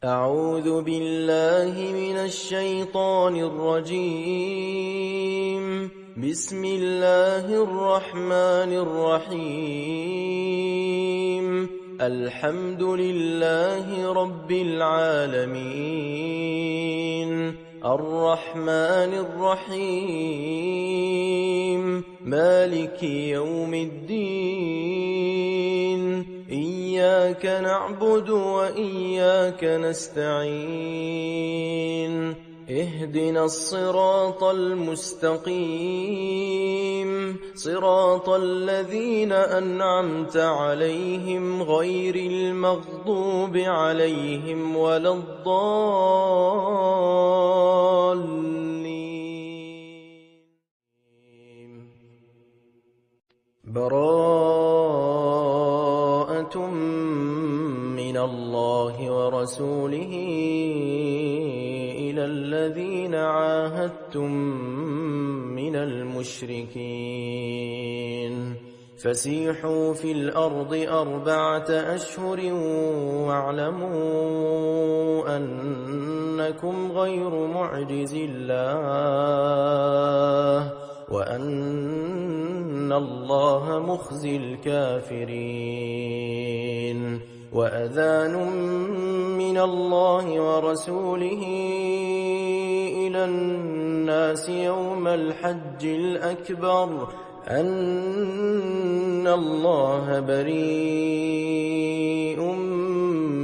أعوذ بالله من الشيطان الرجيم. بسم الله الرحمن الرحيم. الحمد لله رب العالمين، الرحمن الرحيم، مالك يوم الدين. إياك نعبد وإياك نستعين. اهدنا الصراط المستقيم، صراط الذين أنعمت عليهم غير المغضوب عليهم ولا الضالين. براءة من الله ورسوله إلى الذين عاهدتم من المشركين، فسيحوا في الأرض 4 أشهر واعلموا أنكم غير معجز الله وأن الله مخزي الكافرين. وأذان من الله ورسوله إلى الناس يوم الحج الأكبر أن الله بريء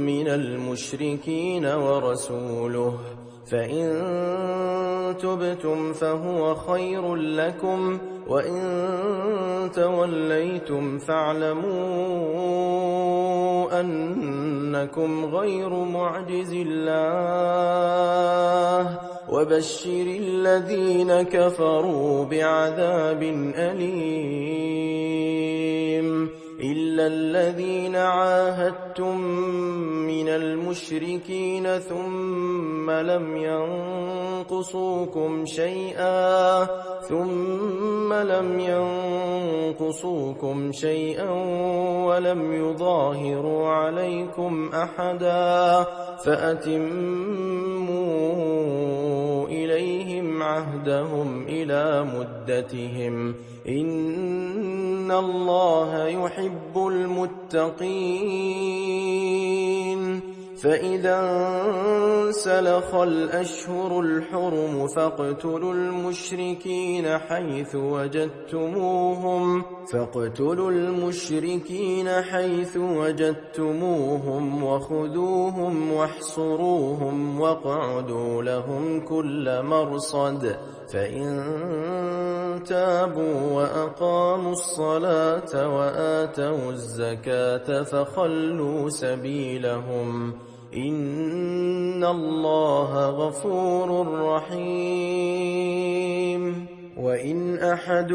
من المشركين ورسوله، فإن تبتم فهو خير لكم، وإن توليتم فاعلموا أنكم غير معجز الله، وبشر الذين كفروا بعذاب أليم. إلا الذين عاهدتم من المشركين ثم لم ينقصوكم شيئا ولم يظاهروا عليكم أحدا فأتموا إليهم عهدهم إلى مدتهم، إن الله يحب المتقين. فإذا انسلخ الأشهر الحرم فاقتلوا المشركين حيث وجدتموهم وخذوهم واحصروهم واقعدوا لهم كل مرصد، فإن تابوا وأقاموا الصلاة وآتوا الزكاة فخلوا سبيلهم، إن الله غفور رحيم. وإن أحد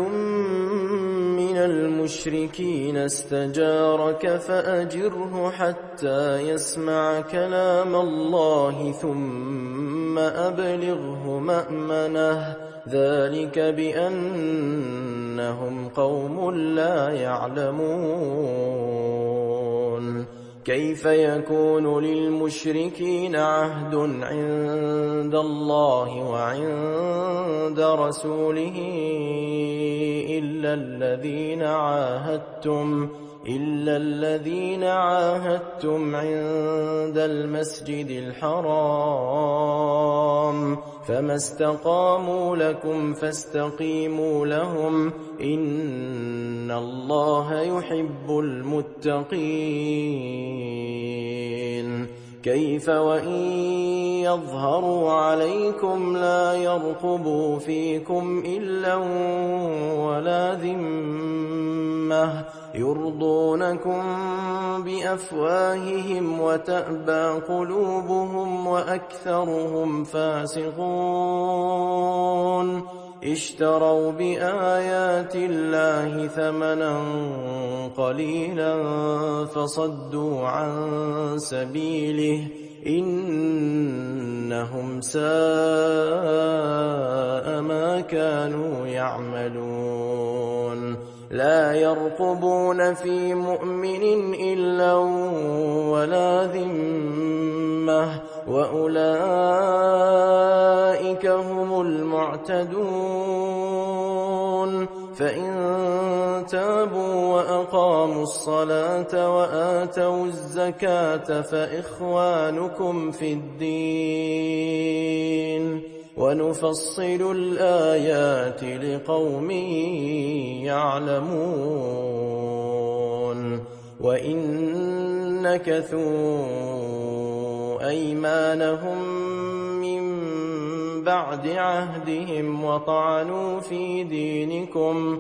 من المشركين استجارك فأجره حتى يسمع كلام الله ثم أبلغه مأمنه، ذلك بأنهم قوم لا يعلمون. كيف يكون للمشركين عهد عند الله وعند رسوله إلا الذين عاهدتم عند المسجد الحرام، فما استقاموا لكم فاستقيموا لهم، إن الله يحب المتقين. كيف وإن يظهروا عليكم لا يرقبوا فيكم إلا ولا ذمة، يرضونكم بأفواههم وتأبى قلوبهم وأكثرهم فاسقون. اشتروا بآيات الله ثمنا قليلا فصدوا عن سبيله، إنهم ساء ما كانوا يعملون. لا يرقبون في مؤمن إلا ولا ذمة، وأولئك هم المعتدون فإن تابوا وأقاموا الصلاة وآتوا الزكاة فإخوانكم في الدين ونفصل الآيات لقوم يعلمون وإن نكثوا أيمانهم من بعد عهدهم وطعنوا في دينكم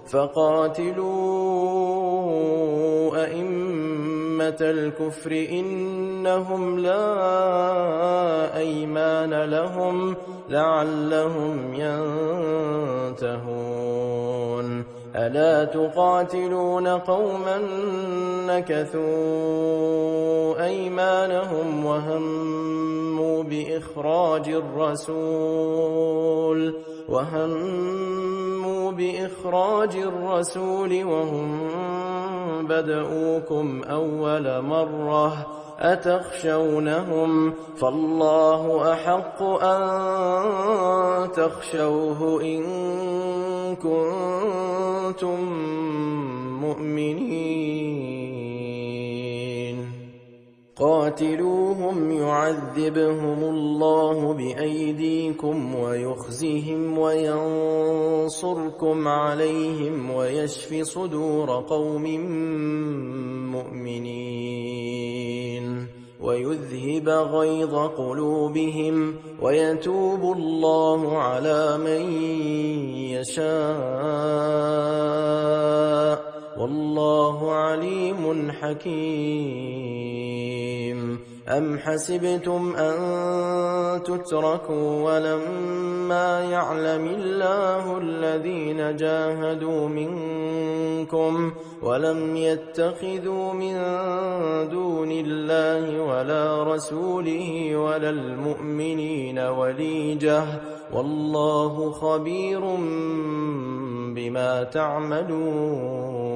فقاتلوا أئمة الكفر إنهم لا أيمان لهم لعلهم ينتهون ألا تقاتلون قوما نكثوا أيمانهم وهموا بإخراج الرسول وهم بدؤوكم أول مرة أتخشونهم فالله أحق أن تخشوه إن كنتم مؤمنين قاتلوهم يعذبهم الله بأيديكم ويخزهم وينصركم عليهم ويشف صدور قوم مؤمنين ويذهب غيظ قلوبهم ويتوب الله على من يشاء والله عليم حكيم أم حسبتم أن تتركوا ولما يعلم الله الذين جاهدوا منكم ولم يتخذوا من دون الله ولا رسوله ولا المؤمنين وليجة والله خبير بما تعملون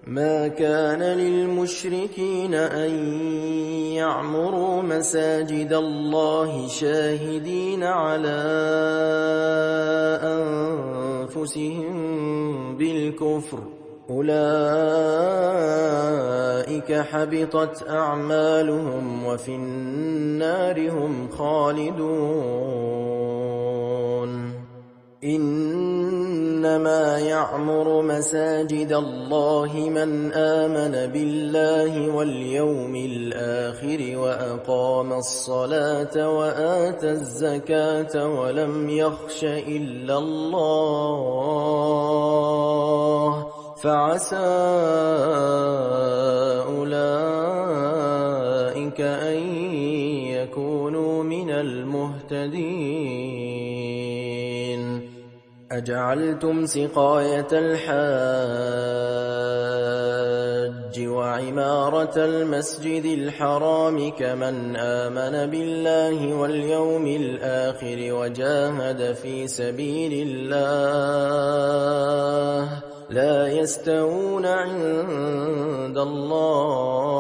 ما كان للمشركين أن يعمروا مساجد الله شاهدين على أنفسهم بالكفر أولئك حبطت أعمالهم وفي النار هم خالدون إنما يعمر مساجد الله من آمن بالله واليوم الآخر وأقام الصلاة وآتى الزكاة ولم يخش إلا الله فعسى أولئك أن يكونوا من المهتدين أجعلتم سقاية الحاج وعمارة المسجد الحرام كمن آمن بالله واليوم الآخر وجاهد في سبيل الله لا يستوون عند الله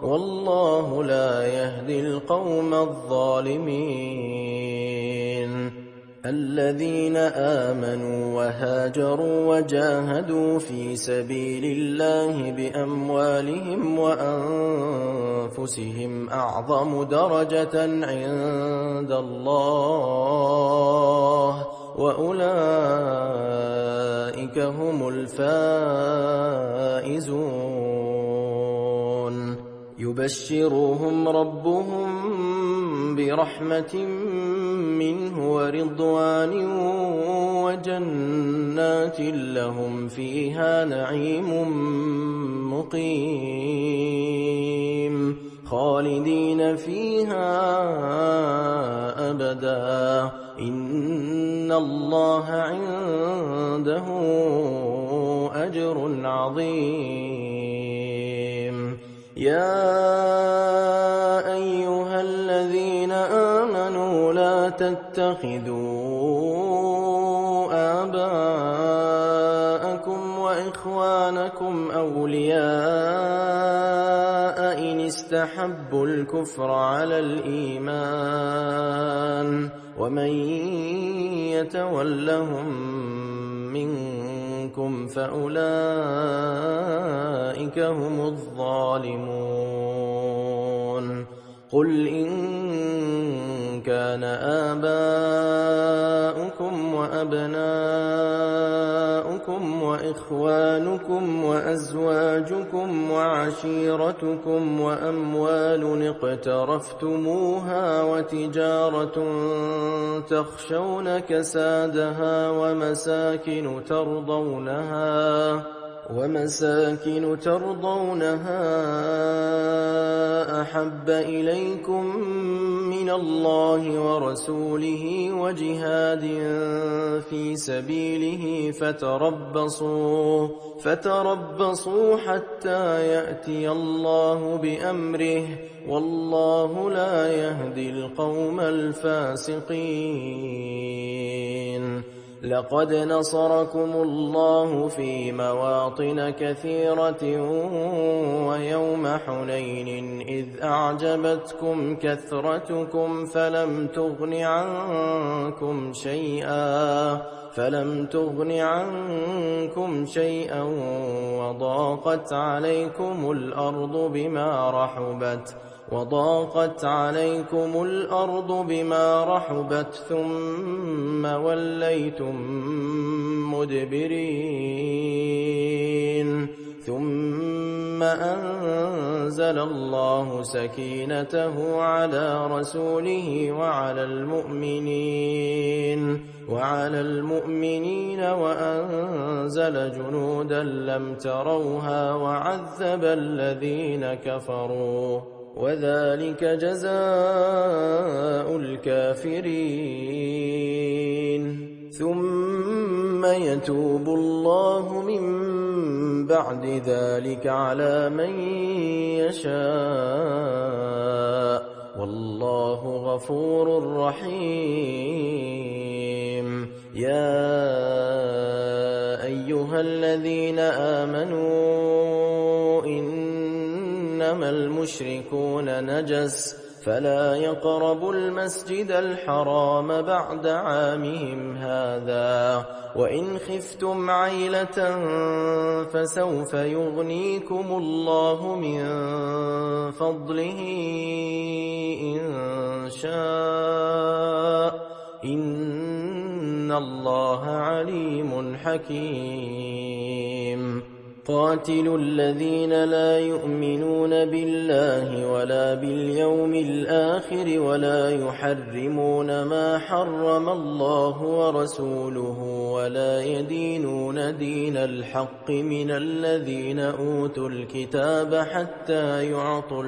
والله لا يهدي القوم الظالمين الذين آمنوا وهاجروا وجاهدوا في سبيل الله بأموالهم وأنفسهم أعظم درجة عند الله وأولئك هم الفائزون يبشرهم ربهم برحمة منه ورضوان وجنات لهم فيها نعيم مقيم خالدين فيها أبدا إن الله عنده أجر عظيم يا أيها الذين آمنوا لا تتخذوا آباءكم وإخوانكم أولياء إن استحبوا الكفر على الإيمان ومن يتولهم منكم فأولئك هم الظالمون قل إن كان آباؤكم وأبناؤكم وإخوانكم وأزواجكم وعشيرتكم وأموال اقترفتموها وتجارة تخشون كسادها ومساكن ترضونها أحب إليكم من الله ورسوله وجهاد في سبيله فتربصوا حتى يأتي الله بأمره والله لا يهدي القوم الفاسقين لقد نصركم الله في مواطن كثيرة ويوم حنين إذ أعجبتكم كثرتكم فلم تغن عنكم شيئا وضاقت عليكم الأرض بما رحبت ثم وليتم مدبرين ثم أنزل الله سكينته على رسوله وعلى المؤمنين وأنزل جنودا لم تروها وعذب الذين كفروا وذلك جزاء الكافرين ثم يتوب الله من بعد ذلك على من يشاء والله غفور رحيم يا أيها الذين آمنوا إنما المشركون نجس فلا يقربوا المسجد الحرام بعد عامهم هذا وإن خفتم عيلة فسوف يغنيكم الله من فضله إن شاء إن الله عليم حكيم قاتلوا الذين لا يؤمنون بالله ولا باليوم الآخر ولا يحرمون ما حرم الله ورسوله ولا يدينون دين الحق من الذين أوتوا الكتاب حتى يعطوا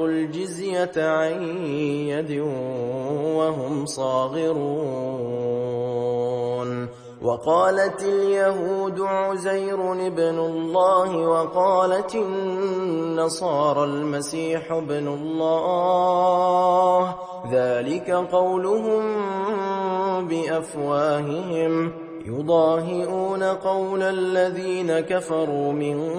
الجزية عن يد وهم صاغرون وقالت اليهود عزير ابن الله وقالت النصارى المسيح ابن الله ذلك قولهم بأفواههم يضاهئون قول الذين كفروا من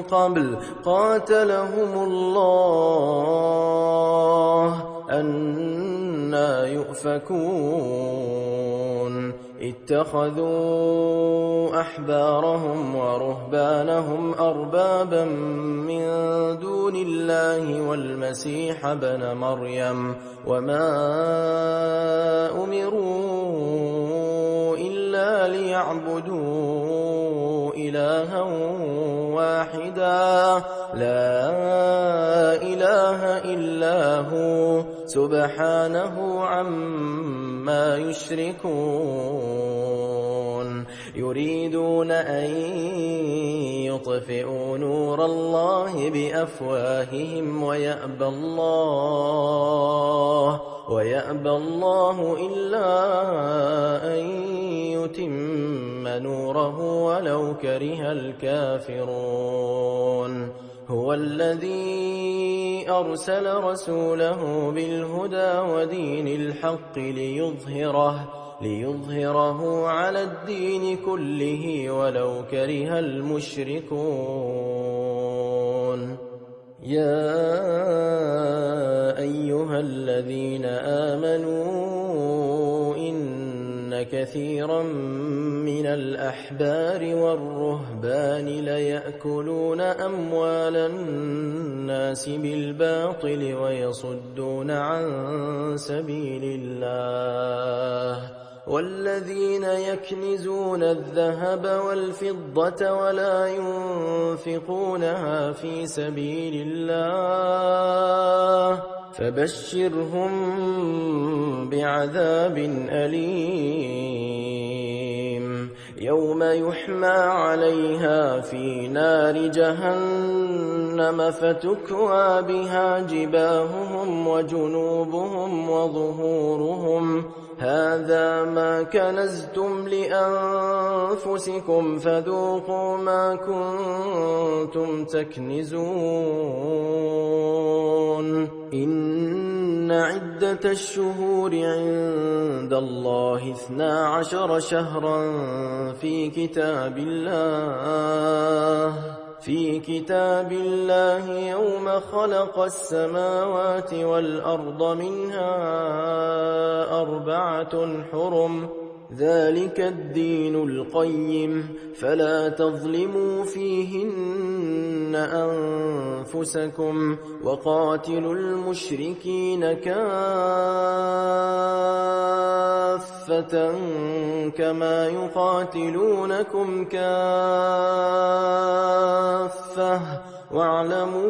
قبل قاتلهم الله أنى يؤفكون اتخذوا أحبارهم ورهبانهم أربابا من دون الله والمسيح ابن مريم وما أمروا إلا ليعبدوا إلها واحدا لا إله إلا هو سبحانه عما يشركون يريدون أن يطفئوا نور الله بأفواههم ويأبى الله إلا أن يتم نوره ولو كره الكافرون هو الذي أرسل رسوله بالهدى ودين الحق ليظهره على الدين كله ولو كره المشركون. يا أيها الذين آمنوا إن كثيرا من الأحبار والرهبان ليأكلون أموال الناس بالباطل ويصدون عن سبيل الله، والذين يكنزون الذهب والفضة ولا ينفقونها في سبيل الله فبشرهم بعذاب أليم، يوم يحمى عليها في نار جهنم فتكوى بها جباههم وجنوبهم وظهورهم، هذا ما كنزتم لأنفسكم فذوقوا ما كنتم تكنزون. إن عدة الشهور عند الله 12 شهرا في كتاب الله يوم خلق السماوات والأرض منها 4 حرم، ذلك الدين القيم، فلا تظلموا فيهن أنفسكم، وقاتلوا المشركين كافة كما يقاتلونكم كافة، واعلموا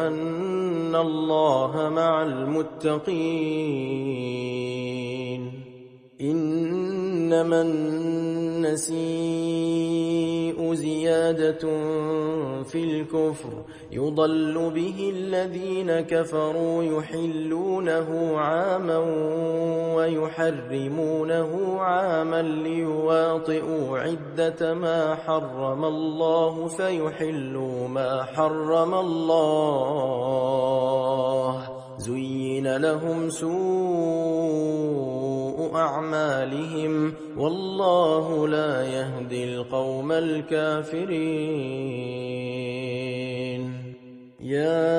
أن الله مع المتقين. إنما النسيء زيادة في الكفر يضل به الذين كفروا يحلونه عاما ويحرمونه عاما ليواطئوا عدة ما حرم الله فيحلوا ما حرم الله، زين لهم سوء أعمالهم والله لا يهدي القوم الكافرين. يا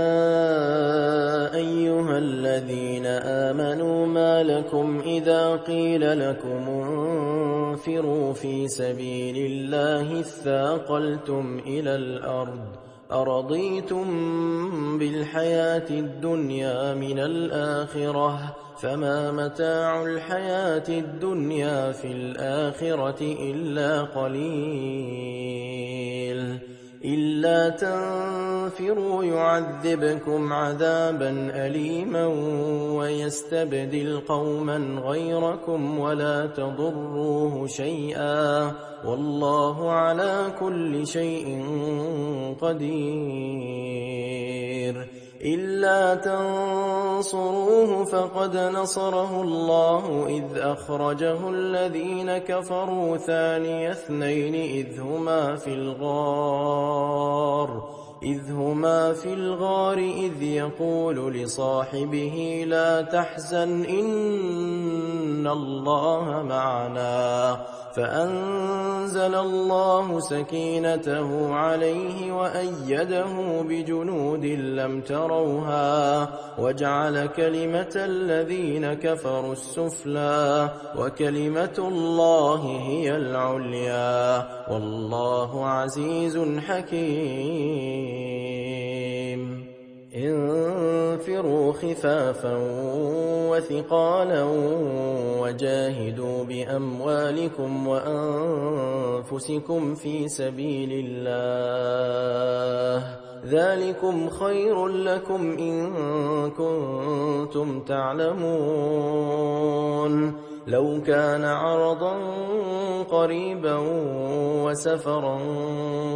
أيها الذين آمنوا ما لكم إذا قيل لكم انفروا في سبيل الله اثاقلتم إلى الأرض أرضيتم بالحياة الدنيا من الآخرة فما متاع الحياة الدنيا في الآخرة إلا قليل. إلا تنفروا يعذبكم عذابا أليما ويستبدل قوما غيركم ولا تضروه شيئا والله على كل شيء قدير. إلا تنصروه فقد نصره الله إذ أخرجه الذين كفروا ثاني اثنين إذ هما في الغار إذ يقول لصاحبه لا تحزن إن الله معنا فأنزل الله سكينته عليه وأيده بجنود لم تروها وجعل كلمة الذين كفروا السفلى وكلمة الله هي العليا والله عزيز حكيم. انفروا خفافا وثقالا وجاهدوا بأموالكم وأنفسكم في سبيل الله ذلكم خير لكم إن كنتم تعلمون. لو كان عرضا قريبا وسفرا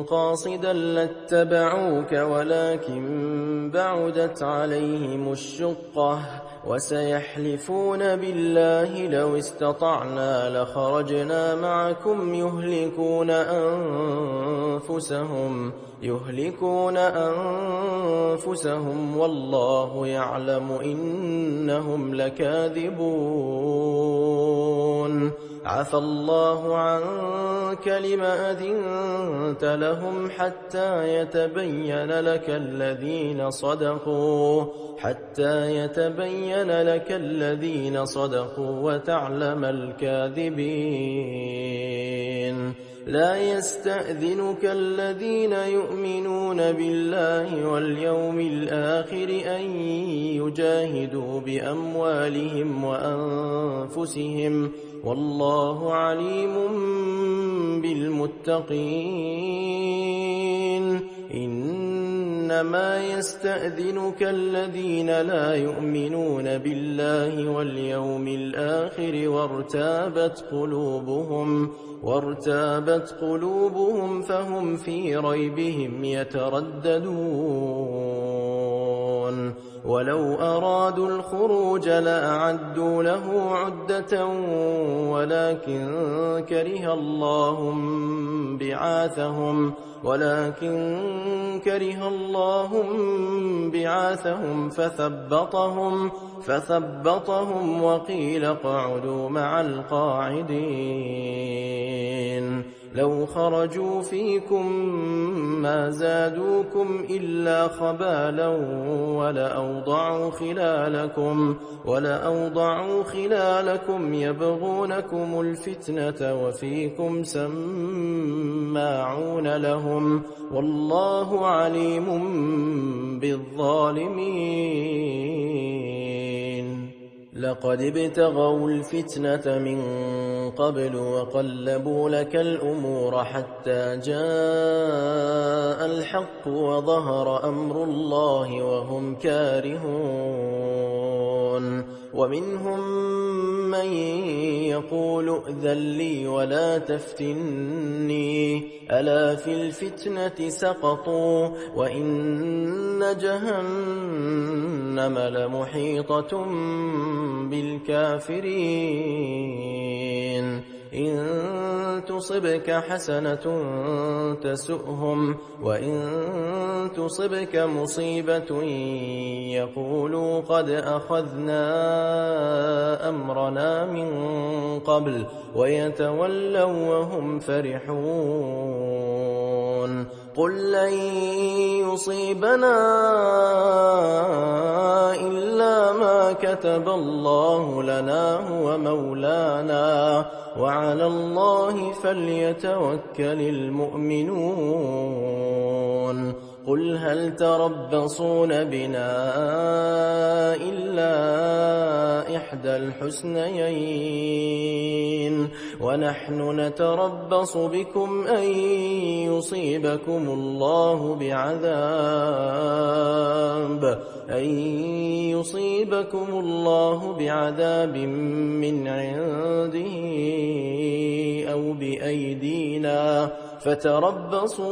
قاصدا لاتبعوك ولكن بعدت عليهم الشقة وسيحلفون بالله لو استطعنا لخرجنا معكم يهلكون أنفسهم والله يعلم إنهم لكاذبون عفى الله عنك لم أذنت لهم حتى يتبين لك الذين صدقوا وتعلم الكاذبين لا يستأذنك الذين يؤمنون بالله واليوم الآخر أن يجاهدوا بأموالهم وأنفسهم والله عليم بالمتقين إنما يستأذنك الذين لا يؤمنون بالله واليوم الآخر وارتابت قلوبهم فهم في ريبهم يترددون ولو أرادوا الخروج لأعدوا له عدة ولكن كره الله بعاثهم فثبطهم وقيل اقعدوا مع القاعدين لو خرجوا فيكم ما زادوكم إلا خبالا ولأوضعوا خلالكم يبغونكم الفتنة وفيكم سماعون لهم والله عليم بالظالمين لقد ابتغوا الفتنة من قبل وقلبوا لك الأمور حتى جاء الحق وظهر أمر الله وهم كارهون ومنهم من يقول ائذن لي ولا تفتني ألا في الفتنة سقطوا وإن جهنم لمحيطة بالكافرين إن تصبك حسنة تسؤهم وإن تصبك مصيبة يقولوا قد أخذنا أمرنا من قبل ويتولوا وهم فرحون قل لن يصيبنا إلا ما كتب الله لنا هو مولانا وعلى الله فليتوكل المؤمنون قل هل تربصون بنا إلا إحدى الحسنيين ونحن نتربص بكم أن يصيبكم الله بعذاب من عنده أو بأيدينا فتربصوا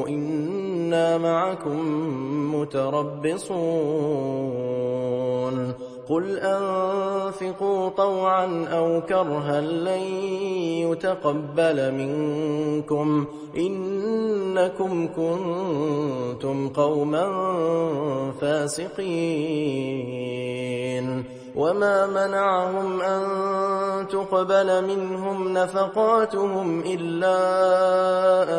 إنا معكم متربصون قل أنفقوا طوعا أو كرها لن يتقبل منكم إنكم كنتم قوما فاسقين وما منعهم أن تقبل منهم نفقاتهم إلا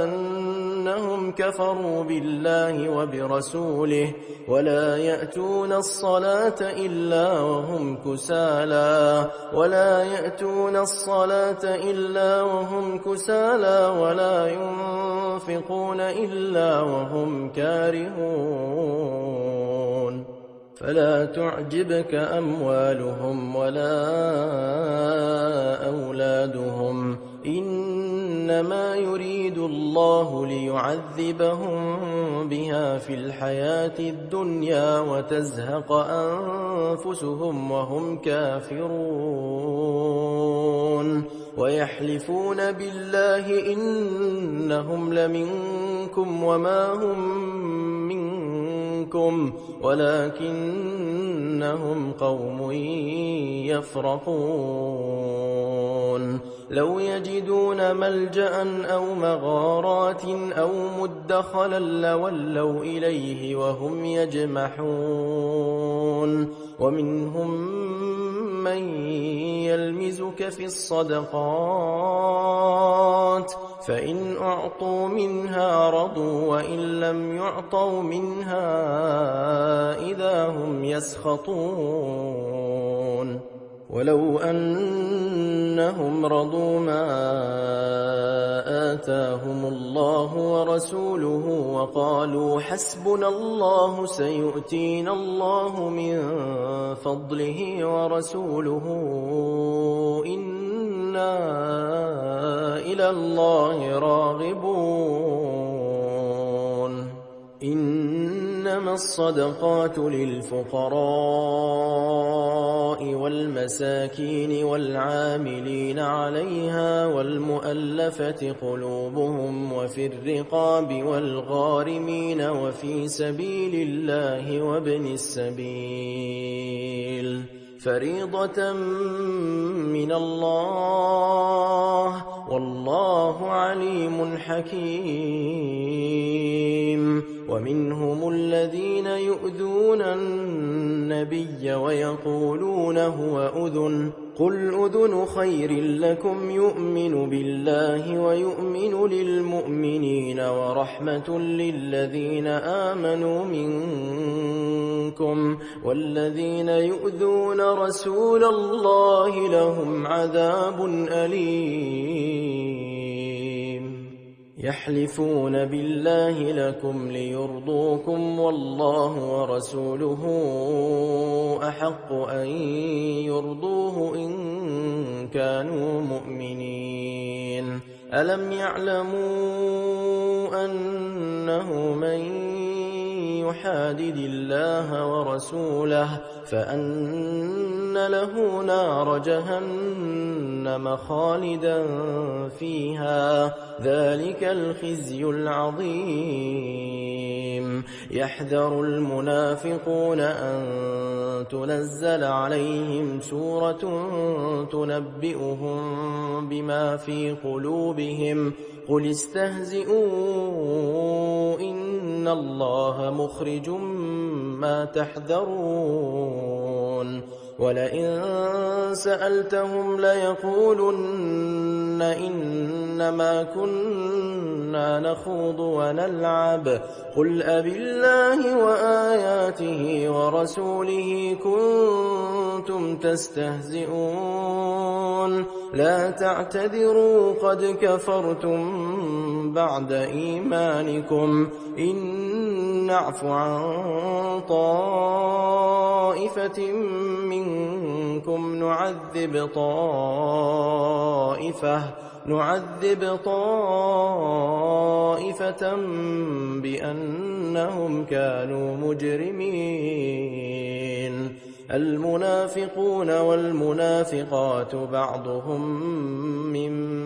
أنهم كفروا بالله وبرسوله ولا يأتون الصلاة إلا وهم كسالى ولا ينفقون إلا وهم كارهون فلا تعجبك أموالهم ولا أولادهم إنما يريد الله ليعذبهم بها في الحياة الدنيا وتزهق أنفسهم وهم كافرون ويحلفون بالله إنهم لمنكم وما هم منكم ولكنهم قوم يفرقون لو يجدون ملجأ أو مغارات أو مدخلا لولوا إليه وهم يجمحون ومنهم من يلمزك في الصدقات فإن أعطوا منها رضوا وإن لم يعطوا منها إذا هم يسخطون ولو أنهم رضوا ما آتاهم الله ورسوله وقالوا حسبنا الله سيؤتينا الله من فضله ورسوله إنا إلى الله راغبون إنما الصدقات للفقراء والمساكين والعاملين عليها والمؤلفة قلوبهم وفي الرقاب والغارمين وفي سبيل الله وابن السبيل فريضة من الله والله عليم حكيم ومنهم الذين يؤذون النبي ويقولون هو أذن قل أذن خير لكم يؤمن بالله ويؤمن للمؤمنين ورحمة للذين آمنوا منكم والذين يؤذون رسول الله لهم عذاب أليم يحلفون بالله لكم ليرضوكم والله ورسوله أحق أن يرضوه إن كانوا مؤمنين ألم يعلموا أنه من يحادد الله ورسوله فأن له نار جهنم خالدا فيها ذلك الخزي العظيم يحذر المنافقون أن تنزل عليهم سورة تنبئهم بما في قلوبهم قل استهزئوا إن الله مخرج ما تحذرون ولئن سألتهم ليقولن إنما كنا نخوض ونلعب قل أبالله وآياته ورسوله كنتم تستهزئون لا تعتذروا قد كفرتم بعد إيمانكم إن نعف عن طائفة منكم نعذب طائفة بأنهم كانوا مجرمين المنافقون والمنافقات بعضهم من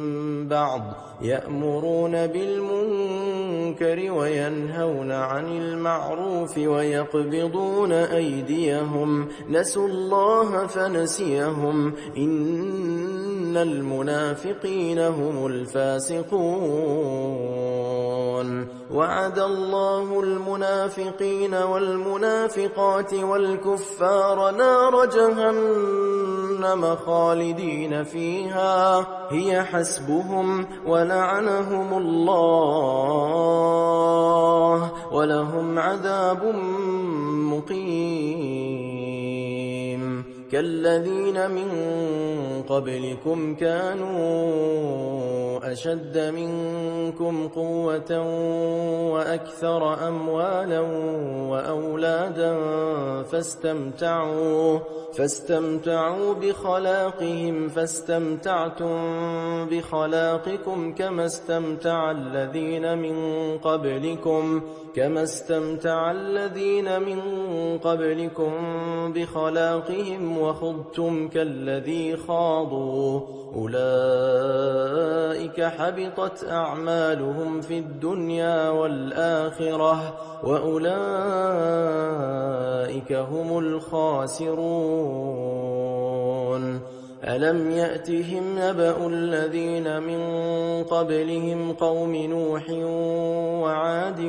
بعض يأمرون بالمنكر وينهون عن المعروف ويقبضون أيديهم نسوا الله فنسيهم إن المنافقين هم الفاسقون وعد الله المنافقين والمنافقات والكفار نار جهنم خالدين فيها هي حسبهم ولعنهم الله ولهم عذاب مقيم كالذين من قبلكم كانوا أشد منكم قوة وأكثر أموالا وأولادا فاستمتعوا بخلاقهم فاستمتعتم بخلاقكم كما استمتع الذين من قبلكم بخلاقهم وخضتم كالذي خاضوا أولئك حبطت أعمالهم في الدنيا والآخرة وأولئك هم الخاسرون ألم يأتهم نبأ الذين من قبلهم قوم نوح وعاد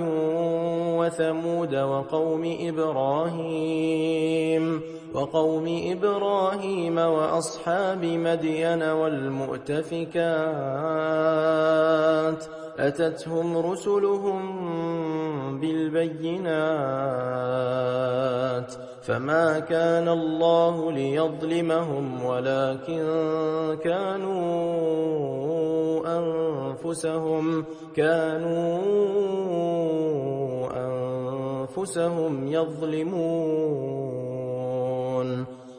وثمود وقوم إبراهيم وأصحاب مدين والمؤتفكات أتتهم رسلهم بالبينات فما كان الله ليظلمهم ولكن كانوا أنفسهم يظلمون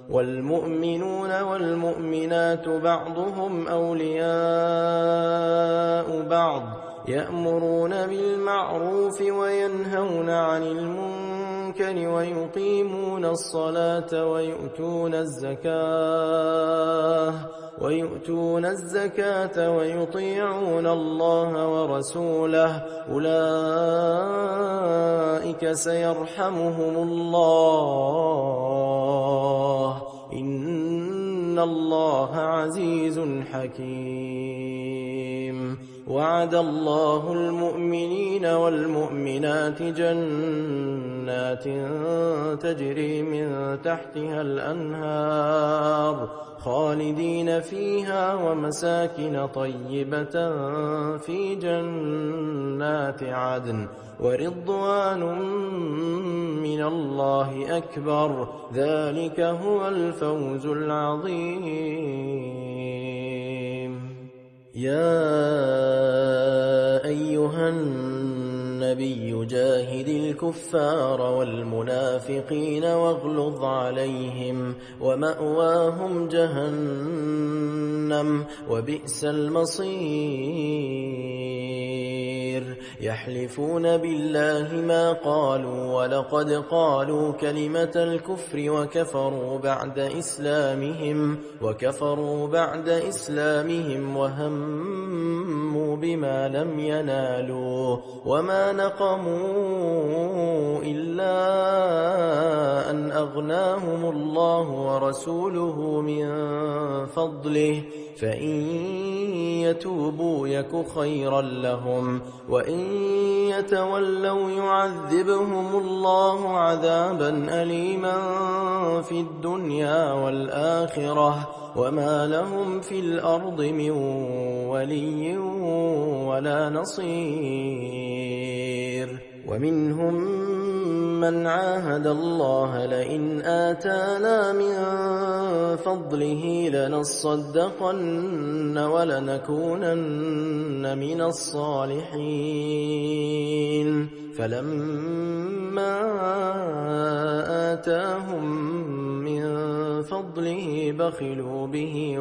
والمؤمنون والمؤمنات بعضهم أولياء بعض يأمرون بالمعروف وينهون عن المنكر ويقيمون الصلاة ويؤتون الزكاة ويطيعون الله ورسوله أولئك سيرحمهم الله إن الله عزيز حكيم وعد الله المؤمنين والمؤمنات جنات تجري من تحتها الأنهار خالدين فيها ومساكن طيبة في جنات عدن ورضوان من الله أكبر ذلك هو الفوز العظيم يا أيها النبي جاهد الكفار والمنافقين واغلظ عليهم ومأواهم جهنم وبئس المصير يحلفون بالله ما قالوا ولقد قالوا كلمة الكفر وكفروا بعد إسلامهم وهموا بما لم ينالوا وما نقموا إلا أن أغناهم الله ورسوله من فضله فإن يتوبوا يك خيرا لهم وإن يتولوا يعذبهم الله عذابا أليما في الدنيا والآخرة وما لهم في الأرض من ولي ولا نصير ومنهم من عاهد الله لئن آتانا من فضله لنصدقن ولنكونن من الصالحين فلما آتاهم من فضله بخلوا به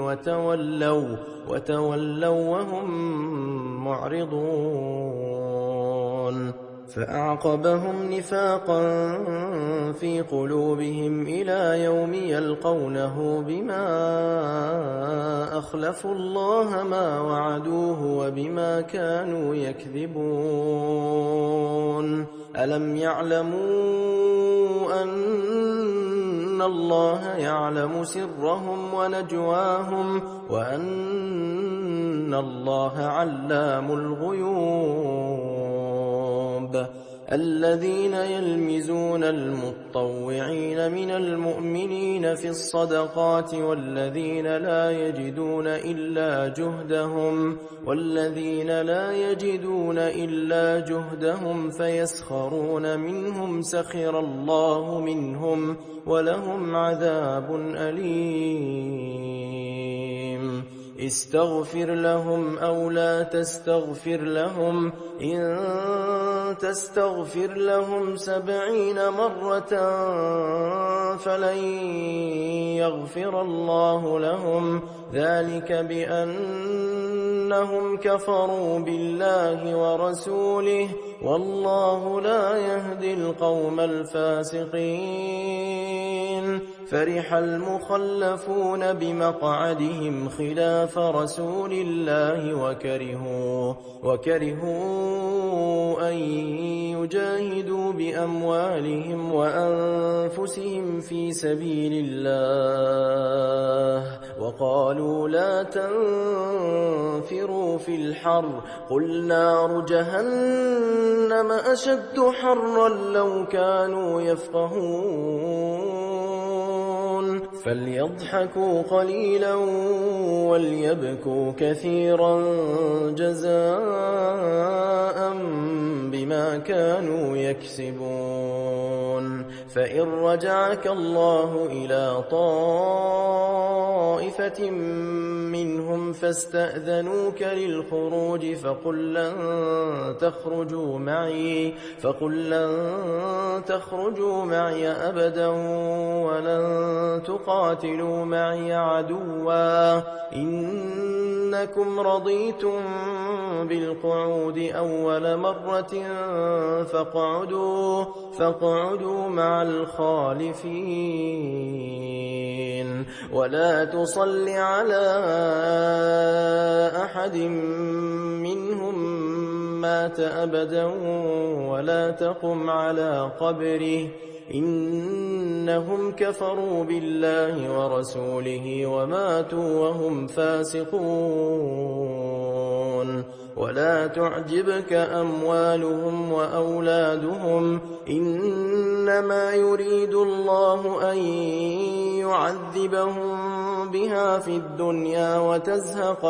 وتولوا وهم معرضون فأعقبهم نفاقا في قلوبهم إلى يوم يلقونه بما أخلفوا الله ما وعدوه وبما كانوا يكذبون ألم يعلموا أن الله يعلم سرهم ونجواهم وأن الله علام الغيوب الذين يلمزون المطوعين من المؤمنين في الصدقات والذين لا يجدون إلا جهدهم فيسخرون منهم سخر الله منهم ولهم عذاب أليم استغفر لهم أو لا تستغفر لهم إن تستغفر لهم 70 مرة فلن يغفر الله لهم ذلك بأنهم كفروا بالله ورسوله والله لا يهدي القوم الفاسقين فرح المخلفون بمقعدهم خلاف رسول الله وكرهوا أن يجاهدوا بأموالهم وأنفسهم في سبيل الله وقالوا لا تنفروا في الحر قل نار جهنم أشد حرا لو كانوا يفقهون فليضحكوا قليلا وليبكوا كثيرا جزاء بما كانوا يكسبون فإن رجعك الله إلى طائفة منهم فاستأذنوك للخروج فقل لن تخرجوا معي أبدا ولن تقاتلوا معي عدوا إنكم رضيتم بالقعود أول مرة فاقعدوا مع الخالفين ولا تصل على أحد منهم مات أبدا ولا تقم على قبره إنهم كفروا بالله ورسوله وماتوا وهم فاسقون ولا تعجبك أموالهم وأولادهم إنما يريد الله أن يعذبهم بها في الدنيا وتزهق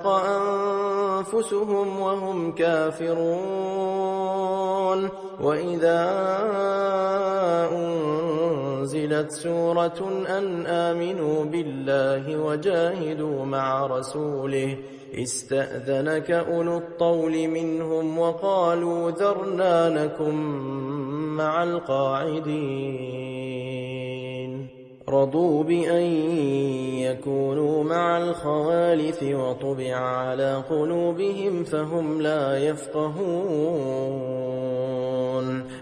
أنفسهم وهم كافرون وإذا أنزلت سورة أن آمنوا بالله وجاهدوا مع رسوله استأذنك أولو الطول منهم وقالوا ذرنا نكن مع القاعدين رضوا بأن يكونوا مع الخوالف وطبع على قلوبهم فهم لا يفقهون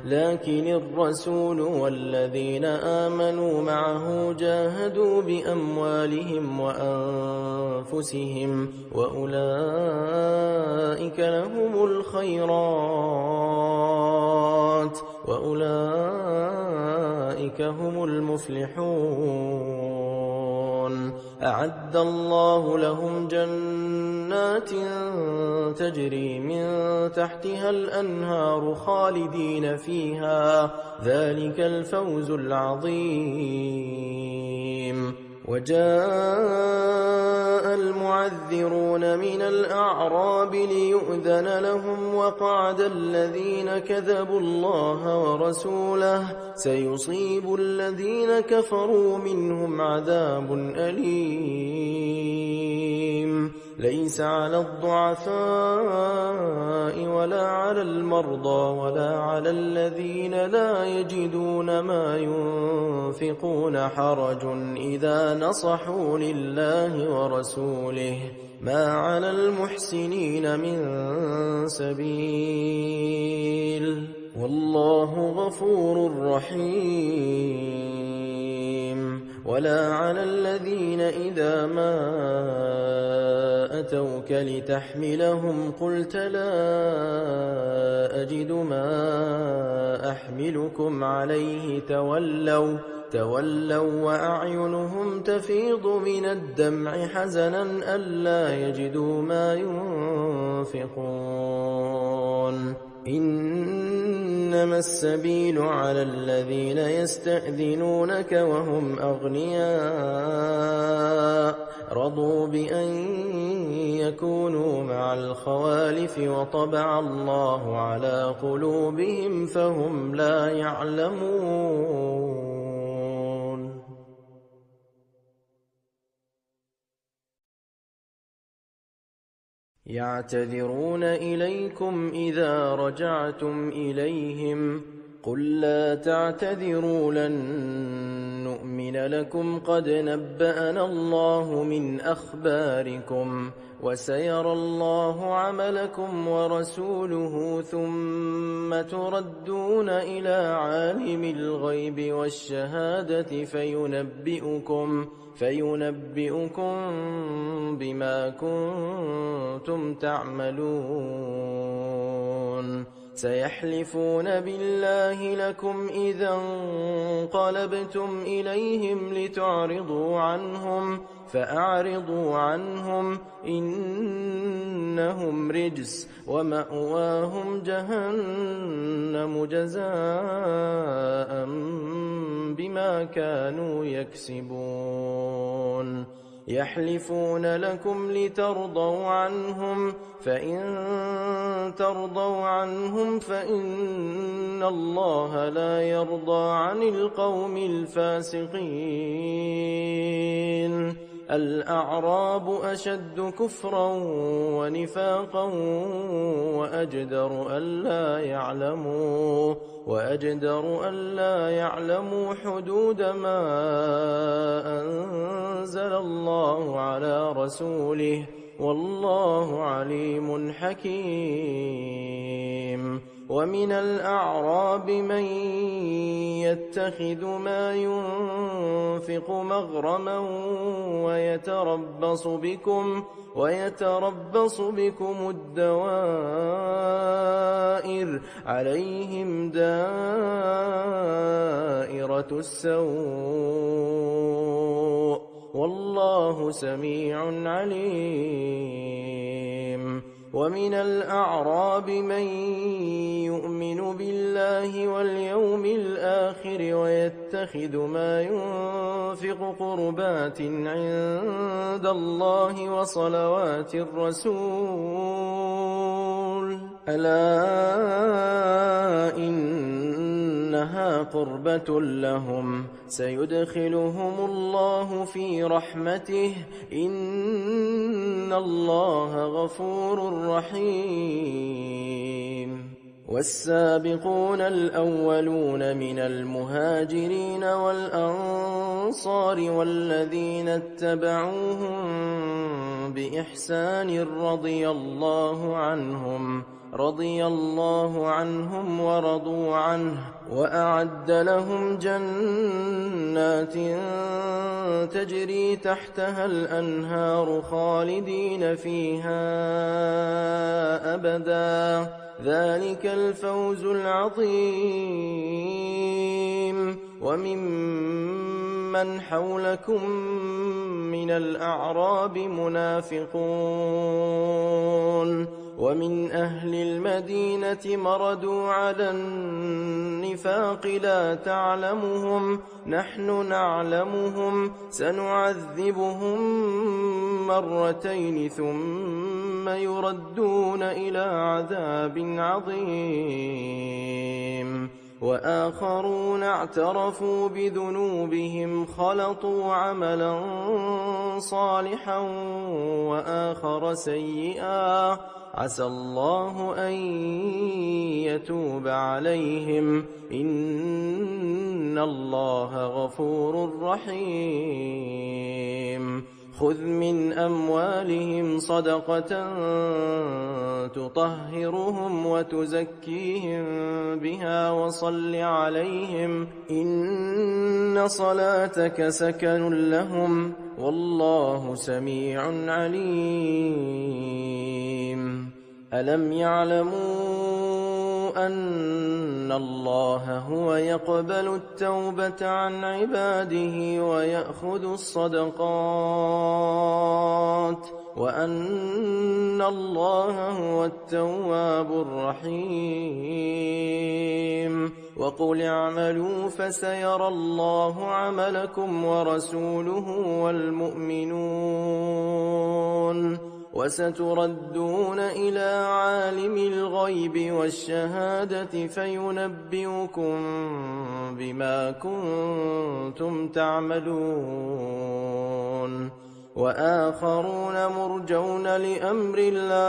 لكن الرسول والذين آمنوا معه جاهدوا بأموالهم وأنفسهم وأولئك لهم الخيرات وأولئك هم المفلحون أعد الله لهم جنات تجري من تحتها الأنهار خالدين فيها ذلك الفوز العظيم وجاء المعذرون من الأعراب ليؤذن لهم وقعد الذين كذبوا الله ورسوله سيصيب الذين كفروا منهم عذاب أليم ليس على الضعفاء ولا على المرضى ولا على الذين لا يجدون ما ينفقون حرج إذا نصحوا لله ورسوله ما على المحسنين من سبيل والله غفور رحيم ولا على الذين إذا ما أتوك لتحملهم قلت لا أجد ما أحملكم عليه تولوا وأعينهم تفيض من الدمع حزنا ألا يجدوا ما ينفقون إنما السبيل على الذين يستأذنونك وهم أغنياء رضوا بأن يكونوا مع الخوالف وطبع الله على قلوبهم فهم لا يعلمون. يعتذرون إليكم إذا رجعتم إليهم قل لا تعتذروا لن نؤمن لكم قد نبأنا الله من أخباركم وسيرى الله عملكم ورسوله ثم تردون إلى عالم الغيب والشهادة فينبئكم بما كنتم تعملون. سيحلفون بالله لكم إذا انقلبتم إليهم لتعرضوا عنهم فأعرضوا عنهم إنهم رجس ومأواهم جهنم جزاء بما كانوا يكسبون. يحلفون لكم لترضوا عنهم فإن ترضوا عنهم فإن الله لا يرضى عن القوم الفاسقين. الأعراب أشد كفرا ونفاقا وأجدر ألا يعلموا حدود ما أنزل الله على رسوله والله عليم حكيم. ومن الأعراب من يتخذ ما ينفق مغرما ويتربص بكم الدوائر عليهم دائرة السوء والله سميع عليم. ومن الأعراب من يؤمن بالله واليوم الآخر ويتخذ ما ينفق قربات عند الله وصلوات الرسول ألا إنها قربة لهم سيدخلهم الله في رحمته إن الله غفور رحيم. والسابقون الأولون من المهاجرين والأنصار والذين اتبعوهم بإحسان رضي الله عنهم ورضوا عنه وأعد لهم جنات تجري تحتها الأنهار خالدين فيها أبدا ذلك الفوز العظيم. وممن حولكم من الأعراب منافقون ومن أهل المدينة مردوا على النفاق لا تعلمهم نحن نعلمهم سنعذبهم مرتين ثم يردون إلى عذاب عظيم. وآخرون اعترفوا بذنوبهم خلطوا عملا صالحا وآخر سيئا عسى الله أن يتوب عليهم إن الله غفور رحيم. خذ من أموالهم صدقة تطهرهم وتزكيهم بها وصل عليهم إن صلاتك سكن لهم والله سميع عليم. ألم يعلموا أن الله هو يقبل التوبة عن عباده ويأخذ الصدقات، وأن الله هو التواب الرحيم. وقل اعملوا فسيرى الله عملكم ورسوله والمؤمنون، وستردون إلى عالم الغيب والشهادة فينبئكم بما كنتم تعملون. وآخرون مرجون لأمر الله،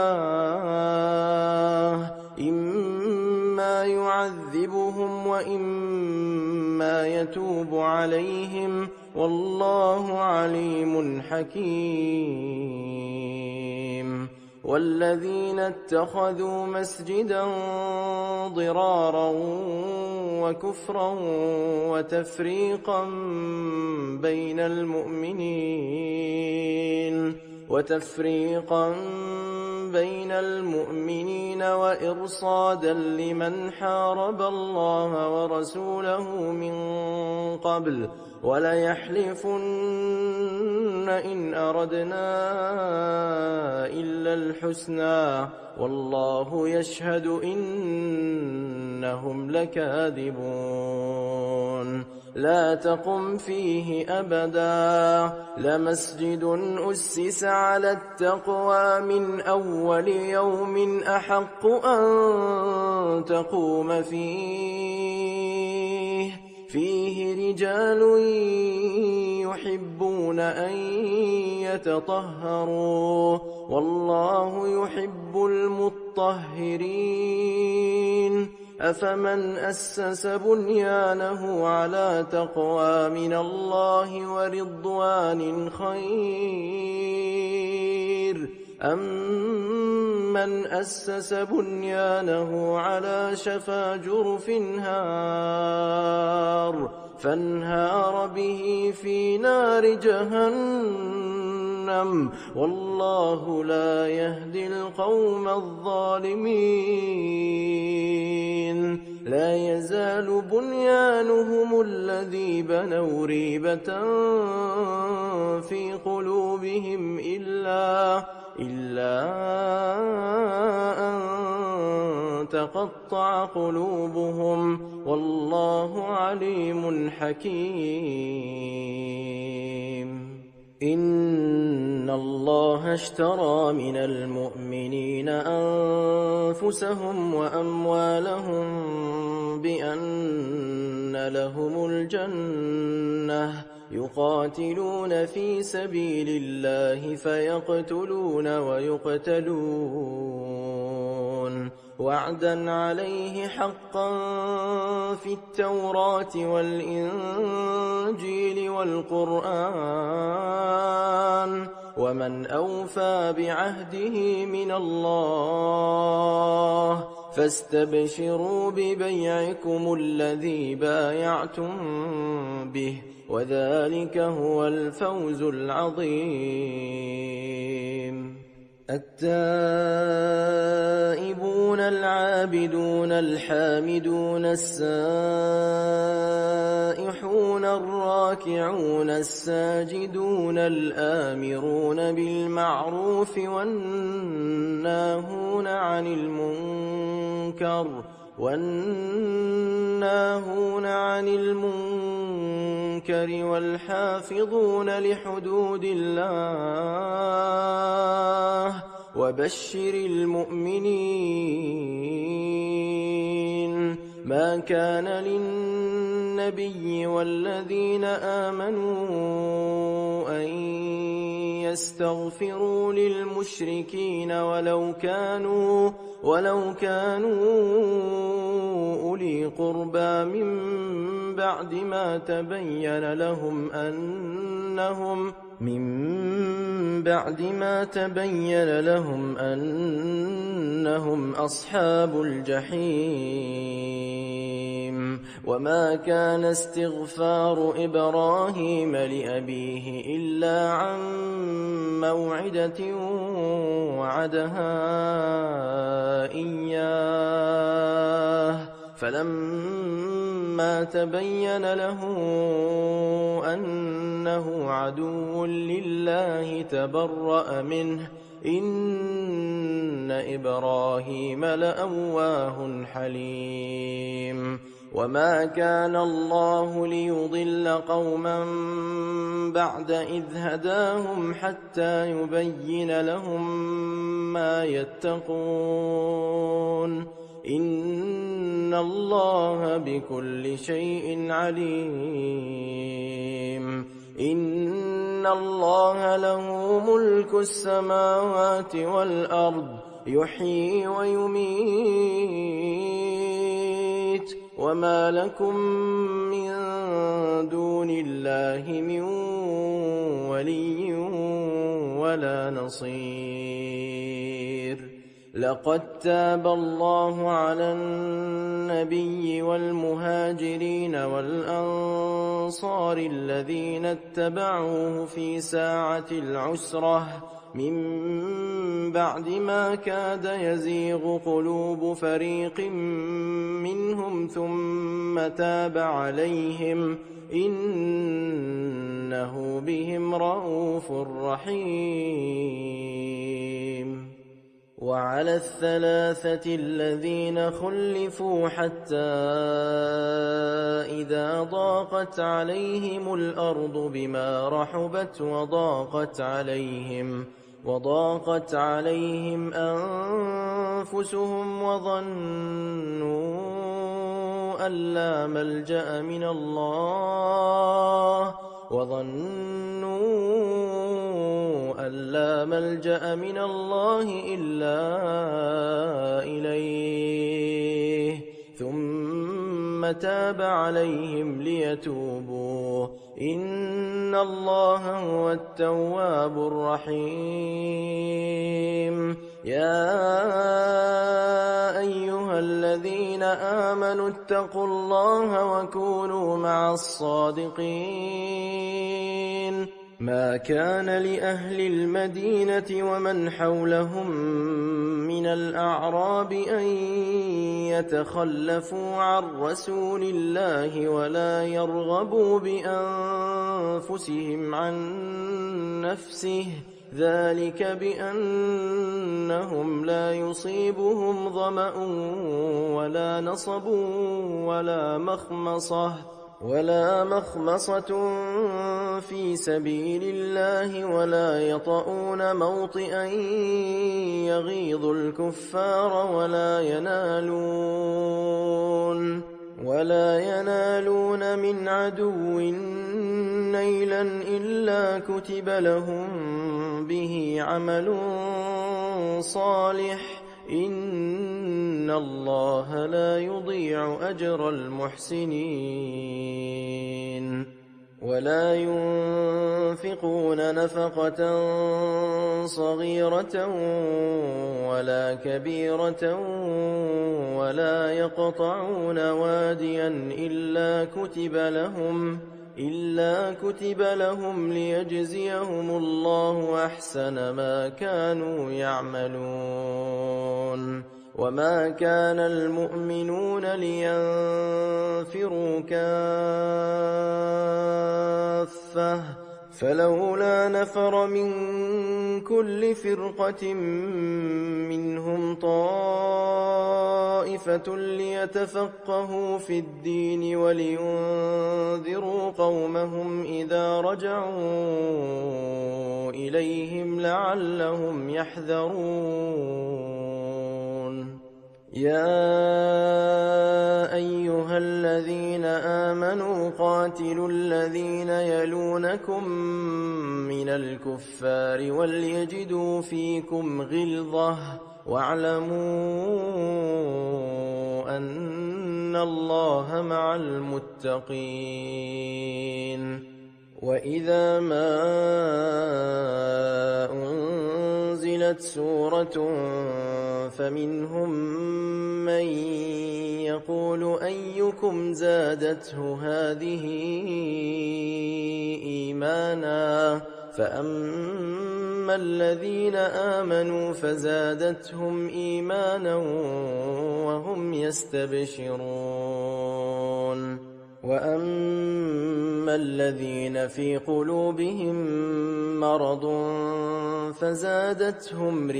إما يعذبهم وإما يتوب عليهم، والله عليم حكيم. والذين اتخذوا مسجدا ضرارا وكفرا وتفريقا بين المؤمنين وإرصادا لمن حارب الله ورسوله من قبل، وليحلفن إن أردنا إلا الحسنى والله يشهد إنهم لكاذبون. لا تقم فيه أبدا، لمسجد أسس على التقوى من أول يوم أحق أن تقوم فيه رجال يحبون أن يتطهروا، والله يحب المطهرين. أفمن أسس بنيانه على تقوى من الله ورضوان خير أم من أسس بنيانه على شفا جرف فانهار به في نار جهنم، والله لا يهدي القوم الظالمين. لا يزال بنيانهم الذي بنوا ريبة في قلوبهم إلا أن تقطع قلوبهم، والله عليم حكيم. إن الله اشترى من المؤمنين أنفسهم وأموالهم بأن لهم الجنة، يقاتلون في سبيل الله فيقتلون ويقتلون، وعدا عليه حقا في التوراة والإنجيل والقرآن، ومن أوفى بعهده من الله، فاستبشروا ببيعكم الذي بايعتم به، وذلك هو الفوز العظيم. التائبون العابدون الحامدون السائحون الراكعون الساجدون الآمرون بالمعروف والناهون عن المنكر والحافظون لحدود الله، وبشر المؤمنين. ما كان للنبي والذين آمنوا أن يستغفروا للمشركين ولو كانوا أولي قربى من بعد ما تبين لهم أنهم أصحاب الجحيم. وما كان استغفار إبراهيم لأبيه إلا عن موعدة وعدها إياه فلما تبين له أنه عدو لله تبرأ منه إن إبراهيم لأواه حليم وما كان الله ليضل قوما بعد إذ هداهم حتى يبين لهم ما يتقون إن الله بكل شيء عليم إن الله له ملك السماوات والأرض يحيي ويميت وما لكم من دون الله من ولي ولا نصير لقد تاب الله على النبي والمهاجرين والأنصار الذين اتبعوه في ساعة العسرة من بعد ما كاد يزيغ قلوب فريق منهم ثم تاب عليهم إنه بهم رءوف رحيم وعلى الثلاثة الذين خلفوا حتى إذا ضاقت عليهم الأرض بما رحبت وضاقت عليهم أنفسهم وظنوا أن لا ملجأ من الله إلا إليه ثم تاب عليهم ليتوبوا إن الله هو التواب الرحيم يا أيها الذين آمنوا اتقوا الله وكونوا مع الصادقين ما كان لأهل المدينة ومن حولهم من الأعراب أن يتخلفوا عن رسول الله ولا يرغبوا بأنفسهم عن نفسه ذلك بأنهم لا يصيبهم ظمأ ولا نصب ولا مخمصة في سبيل الله ولا يطؤون موطئا يغيظ الكفار ولا ينالون من عدو نيلا إلا كتب لهم به عمل صالح إن الله لا يضيع أجر المحسنين ولا ينفقون نفقة صغيرة ولا كبيرة ولا يقطعون واديا إلا كتب لهم ليجزيهم الله أحسن ما كانوا يعملون وما كان المؤمنون لينفروا كافة فلولا نفر من كل فرقة منهم طائفة ليتفقهوا في الدين ولينذروا قومهم إذا رجعوا إليهم لعلهم يحذرون يا أيها الذين آمنوا قاتلوا الذين يلونكم من الكفار وليجدوا فيكم غلظة واعلموا أن الله مع المتقين وإذا ما أنزلت سورة فمنهم من يقول الرسول أيكم زادته هذه إيمانا فأما الذين آمنوا فزادتهم إيمانا وهم يستبشرون وأما الذين في قلوبهم مرض فزادتهم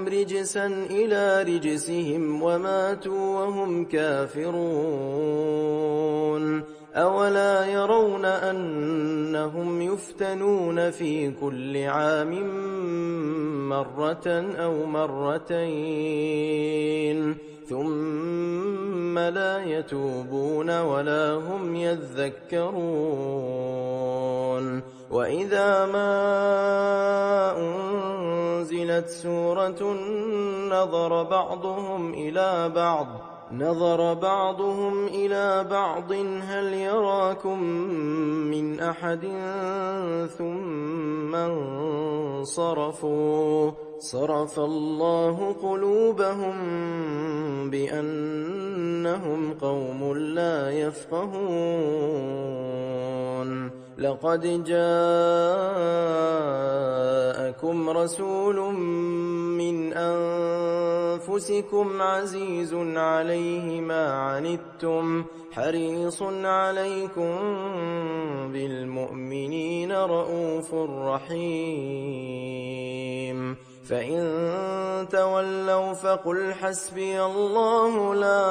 رجسا إلى رجسهم وماتوا وهم كافرون أولا يرون أنهم يفتنون في كل عام مرة أو مرتين ثم لا يتوبون ولا هم يذكرون وإذا ما أنزلت سورة نظر بعضهم إلى بعض هل يراكم من أحد ثم انصرفوا صرف الله قلوبهم بأنهم قوم لا يفقهون لقد جاءكم رسول من أنفسكم عزيز عليه ما عنتم حريص عليكم بالمؤمنين رءوف رحيم فإن تولوا فقل حسبي الله لا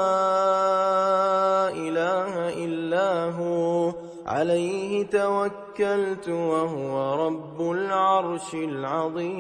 إله إلا هو عليه توكلت وهو رب العرش العظيم.